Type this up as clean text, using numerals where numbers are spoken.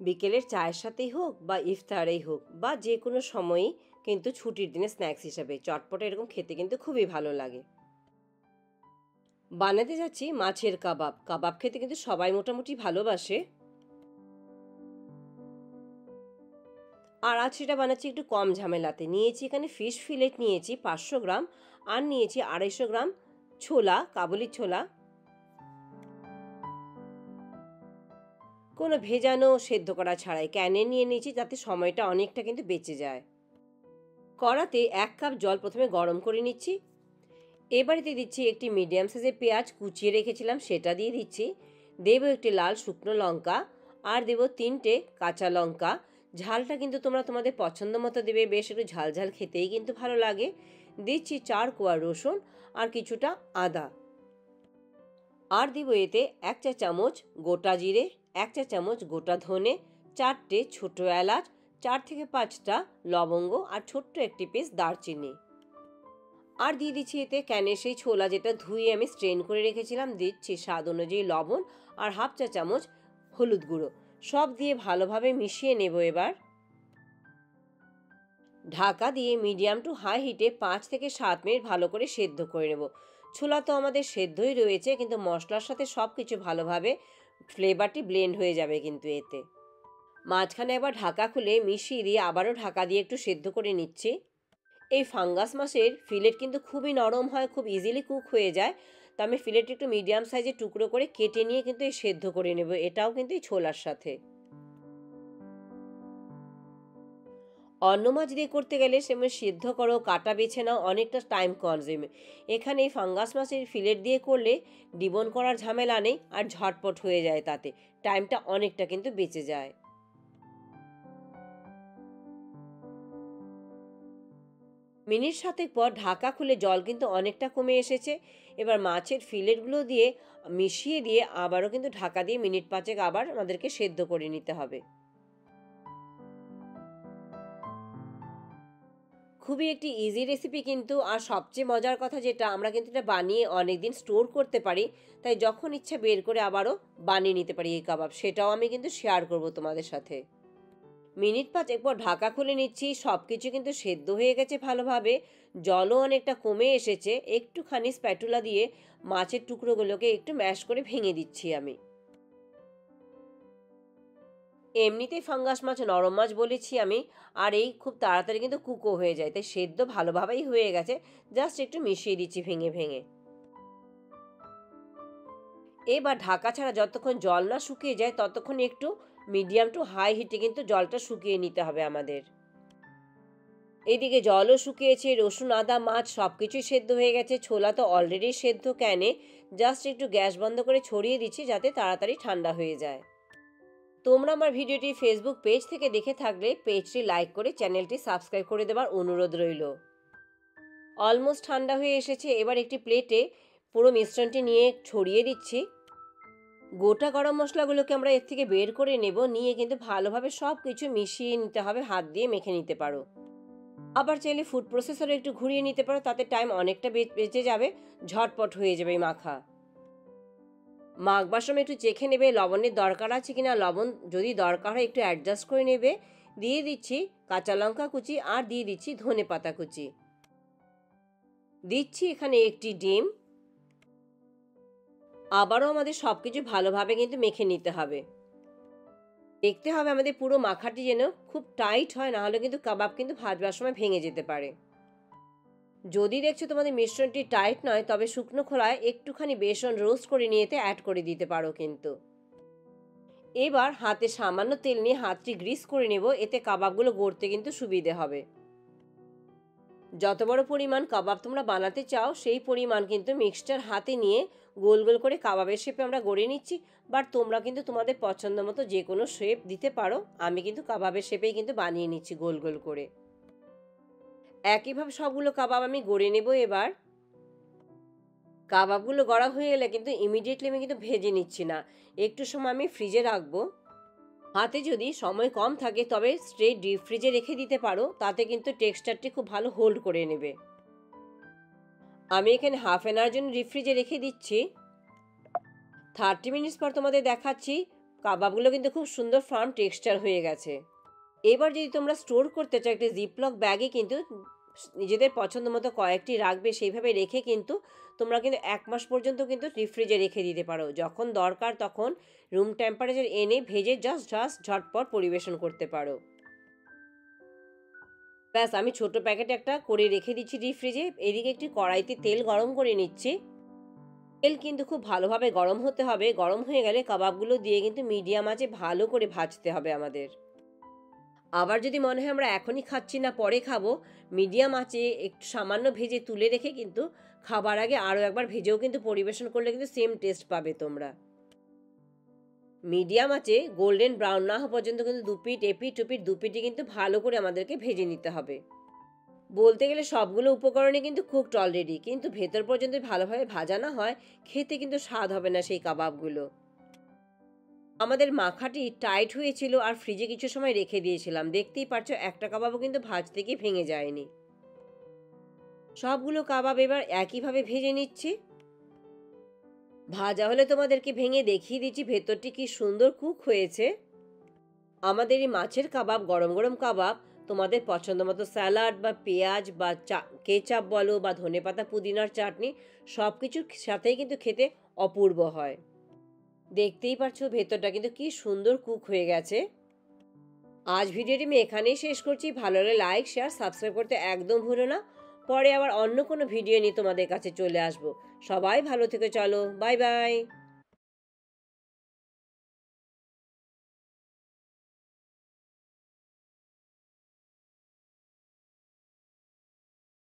বিকেলের চায়ের সাথেই হোক বা ইফতারেই হোক বা যে কোনো সময়ই কিন্তু ছুটির দিনে স্ন্যাক্স হিসাবে চটপটে এরকম খেতে কিন্তু খুবই ভালো লাগে। বানাতে যাচ্ছি মাছের কাবাব। কাবাব খেতে কিন্তু সবাই মোটামুটি ভালোবাসে। আর আজ সেটা বানাচ্ছি একটু কম ঝামেলাতে। নিয়েছি এখানে ফিশ ফিলেট নিয়েছি 500 গ্রাম, আর নিয়েছি 250 গ্রাম ছোলা, কাবুলি ছোলা। কোনো ভেজানো সেদ্ধ করা ছাড়াই ক্যানে নিয়ে নিয়েছি, যাতে সময়টা অনেকটা কিন্তু বেঁচে যায়। কড়াতে 1 কাপ জল প্রথমে গরম করে নিচ্ছি। এবারেতে দিচ্ছি একটি মিডিয়াম সাইজের পেঁয়াজ কুচিয়ে রেখেছিলাম, সেটা দিয়ে দিচ্ছি। দেবো একটি লাল শুকনো লঙ্কা, আর দেবো 3টে কাঁচা লঙ্কা। ঝালটা কিন্তু তোমরা তোমাদের পছন্দ মতো দেবে, বেশ একটু ঝাল ঝাল খেতেই কিন্তু ভালো লাগে। দিচ্ছি 4 কোয়া রসুন আর কিছুটা আদা। আর দিব এতে 1 চা চামচ গোটা জিরে, 1 চা চামচ গোটা ধনে, 4টে ছোট এলাচ, 4 থেকে 5টা লবঙ্গ আর ছোট্ট একটি পিস দারচিনি। আর দিয়ে দিচ্ছি এতে ক্যানের সেই ছোলা যেটা ধুয়ে আমি স্ট্রেন করে রেখেছিলাম। দিচ্ছি স্বাদ অনুযায়ী লবণ আর 1/2 চা চামচ হলুদ গুঁড়ো। সব দিয়ে ভালোভাবে মিশিয়ে নেব। এবার ঢাকা দিয়ে মিডিয়াম টু হাই হিটে 5 থেকে 7 মিনিট ভালো করে সেদ্ধ করে নেব। ছোলা তো আমাদের সেদ্ধই রয়েছে, কিন্তু মশলার সাথে সব কিছু ভালোভাবে ফ্লেভারটি ব্লেন্ড হয়ে যাবে কিন্তু এতে। মাঝখানে একবার ঢাকা খুলে মিশিয়ে দিয়ে আবারও ঢাকা দিয়ে একটু সেদ্ধ করে নিচ্ছি। এই ফাঙ্গাস মাছের ফিলেট কিন্তু খুবই নরম হয়, খুব ইজিলি কুক হয়ে যায়। তো আমি ফিলেট একটু মিডিয়াম সাইজের টুকরো করে কেটে নিয়ে কিন্তু এই সেদ্ধ করে নেব, এটাও কিন্তু এই ছোলার সাথে। অন্য মাছ দিয়ে করতে গেলে সেমন সিদ্ধ করো, কাটা বেছে নাও, অনেকটা টাইম কনজিউম। এখানে এই ফাঙ্গাস মাছের ফিলেট দিয়ে করলে ডিবন করার ঝামেলা নেই, আর ঝটপট হয়ে যায়, তাতে টাইমটা অনেকটা কিন্তু বেঁচে যায়। মিনিট 7 পর ঢাকা খুলে জল কিন্তু অনেকটা কমে এসেছে। এবার মাছের ফিলেটগুলো দিয়ে মিশিয়ে দিয়ে আবারও কিন্তু ঢাকা দিয়ে মিনিট 5 আবার আমাদেরকে সেদ্ধ করে নিতে হবে। খুবই একটি ইজি রেসিপি কিন্তু, আর সবচেয়ে মজার কথা যেটা, আমরা কিন্তু এটা বানিয়ে অনেক দিন স্টোর করতে পারি। তাই যখন ইচ্ছা বের করে আবারও বানিয়ে নিতে পারি এই কাবাব, সেটাও আমি কিন্তু শেয়ার করব তোমাদের সাথে। মিনিট 5 পর ঢাকা খুলে নিচ্ছি। সব কিছু কিন্তু সেদ্ধ হয়ে গেছে ভালোভাবে, জলও অনেকটা কমে এসেছে। একটুখানি স্প্যাটুলা দিয়ে মাছের টুকরোগুলোকে একটু ম্যাশ করে ভেঙে দিচ্ছি আমি। এমনিতেই ফাঙ্গাস মাছ নরম মাছ বলেছি আমি, আর এই খুব তাড়াতাড়ি কিন্তু কুকও হয়ে যায়, তাই সেদ্ধ ভালোভাবেই হয়ে গেছে। জাস্ট একটু মিশিয়ে দিচ্ছি ভেঙে ভেঙে। এবার ঢাকা ছাড়া যতক্ষণ জল না শুকিয়ে যায় ততক্ষণ একটু মিডিয়াম টু হাই হিটে কিন্তু জলটা শুকিয়ে নিতে হবে আমাদের। এদিকে জলও শুকিয়েছে, রসুন আদা মাছ সব কিছুই সেদ্ধ হয়ে গেছে। ছোলা তো অলরেডি সেদ্ধ ক্যানে। জাস্ট একটু গ্যাস বন্ধ করে ছড়িয়ে দিচ্ছি যাতে তাড়াতাড়ি ঠান্ডা হয়ে যায়। তোমরা আমার ভিডিওটি ফেসবুক পেজ থেকে দেখে থাকলে পেজটি লাইক করে চ্যানেলটি সাবস্ক্রাইব করে দেওয়ার অনুরোধ রইল। অলমোস্ট ঠান্ডা হয়ে এসেছে। এবার একটি প্লেটে পুরো মিশ্রণটি নিয়ে ছড়িয়ে দিচ্ছি। গোটা গরম মশলাগুলোকে আমরা এর থেকে বের করে নেব, নিয়ে কিন্তু ভালোভাবে সব কিছু মিশিয়ে নিতে হবে, হাত দিয়ে মেখে নিতে পারো। আবার চাইলে ফুড প্রসেসরে একটু ঘুরিয়ে নিতে পারো, তাতে টাইম অনেকটা বেঁচে যাবে, ঝটপট হয়ে যাবে মাখা। মাখবার সময় একটু চেখে নেবে লবণের দরকার আছে কিনা, লবণ যদি দরকার হয় একটু অ্যাডজাস্ট করে নেবে। দিয়ে দিচ্ছি কাঁচা লঙ্কা কুচি, আর দিয়ে দিচ্ছি ধনে পাতা কুচি। দিচ্ছি এখানে একটি ডিম। আবারও আমাদের সব কিছু ভালোভাবে কিন্তু মেখে নিতে হবে। দেখতে হবে আমাদের পুরো মাখাটি যেন খুব টাইট হয়, না হলে কিন্তু কাবাব কিন্তু ভাজবার সময় ভেঙে যেতে পারে। যদি দেখছো তোমাদের মিশ্রণটি টাইট নয়, তবে শুকনো খোলায় একটুখানি বেসন রোস্ট করে নিয়ে এতে অ্যাড করে দিতে পারো কিন্তু। এবার হাতে সামান্য তেল নিয়ে হাতটি গ্রিস করে নেব, এতে কাবাবগুলো গড়তে কিন্তু সুবিধে হবে। যত বড় পরিমাণ কাবাব তোমরা বানাতে চাও সেই পরিমাণ কিন্তু মিক্সচার হাতে নিয়ে গোল গোল করে কাবাবের শেপে আমরা গড়ে নিচ্ছি। বাট তোমরা কিন্তু তোমাদের পছন্দ মতো যে কোনো শেপ দিতে পারো। আমি কিন্তু কাবাবের শেপেই কিন্তু বানিয়ে নিচ্ছি গোল গোল করে। একইভাবে সবগুলো কাবাব আমি গড়ে নেব। এবার কাবাবগুলো গড়া হয়ে গেলে কিন্তু ইমিডিয়েটলি আমি কিন্তু ভেজে নিচ্ছি না, একটু সময় আমি ফ্রিজে রাখবো। হাতে যদি সময় কম থাকে তবে স্ট্রেট ডিপ ফ্রিজে রেখে দিতে পারো, তাতে কিন্তু টেক্সচারটি খুব ভালো হোল্ড করে নেবে। আমি এখানে হাফ অ্যান আওয়ার জন্য ডিপ ফ্রিজে রেখে দিচ্ছি। 30 মিনিটস পর তোমাদের দেখাচ্ছি কাবাবগুলো কিন্তু খুব সুন্দর ফার্ম টেক্সচার হয়ে গেছে। এবার যদি তোমরা স্টোর করতে চাও, একটি জিপলক ব্যাগে কিন্তু নিজেদের পছন্দ মতো কয়েকটি রাখবে, সেইভাবে রেখে কিন্তু তোমরা কিন্তু 1 মাস পর্যন্ত কিন্তু ডিপ ফ্রিজে রেখে দিতে পারো। যখন দরকার তখন রুম টেম্পারেচার এনে ভেজে জাস্ট ঝটপট পরিবেশন করতে পারো। ব্যাস, আমি ছোট প্যাকেটে একটা করে রেখে দিচ্ছি ডিপ ফ্রিজে। এদিকে একটি কড়াইতে তেল গরম করে নিচ্ছি। তেল কিন্তু খুব ভালোভাবে গরম হতে হবে। গরম হয়ে গেলে কাবাবগুলো দিয়ে কিন্তু মিডিয়াম আঁচে ভালো করে ভাজতে হবে আমাদের। আবার যদি মনে হয় আমরা এখনই খাচ্ছি না, পরে খাবো, মিডিয়াম আঁচে একটু সামান্য ভেজে তুলে রেখে কিন্তু খাবার আগে আরও একবার ভেজেও কিন্তু পরিবেশন করলে কিন্তু সেম টেস্ট পাবে তোমরা। মিডিয়াম আঁচে গোল্ডেন ব্রাউন না হওয়া পর্যন্ত কিন্তু দুপিট এপিট ওপিট দুপিটই কিন্তু ভালো করে আমাদেরকে ভেজে নিতে হবে। বলতে গেলে সবগুলো উপকরণই কিন্তু কুকড অলরেডি, কিন্তু ভেতর পর্যন্ত ভালোভাবে ভাজা না হয় খেতে কিন্তু স্বাদ হবে না সেই কাবাবগুলো। আমাদের মাখাটি টাইট হয়েছিল আর ফ্রিজে কিছু সময় রেখে দিয়েছিলাম। দেখতেই পারছো একটা কাবাবও কিন্তু ভাজতে গিয়ে ভেঙে যায়নি। সবগুলো কাবাব এবার একইভাবে ভেজে নিচ্ছি। ভাজা হলে তোমাদেরকে ভেঙে দেখিয়ে দিচ্ছি ভেতরটি কি সুন্দর কুক হয়েছে। আমাদের এই মাছের কাবাব, গরম গরম কাবাব, তোমাদের পছন্দ মতো স্যালাড বা পেঁয়াজ বা কেচাপ বলো বা ধনেপাতা পুদিনার চাটনি, সব কিছুর সাথেই কিন্তু খেতে অপূর্ব হয়। দেখতেই পাচ্ছো ভেতরটা কিন্তু কি সুন্দর কুক হয়ে গেছে। আজ ভিডিওটি আমি এখানেই শেষ করছি। ভালো লাগলে লাইক শেয়ার সাবস্ক্রাইব করতে একদম ভুলো না। পরে আবার অন্য কোনো ভিডিও নিয়ে তোমাদের কাছে চলে আসবো। সবাই ভালো থেকে চলো, বাই বাই।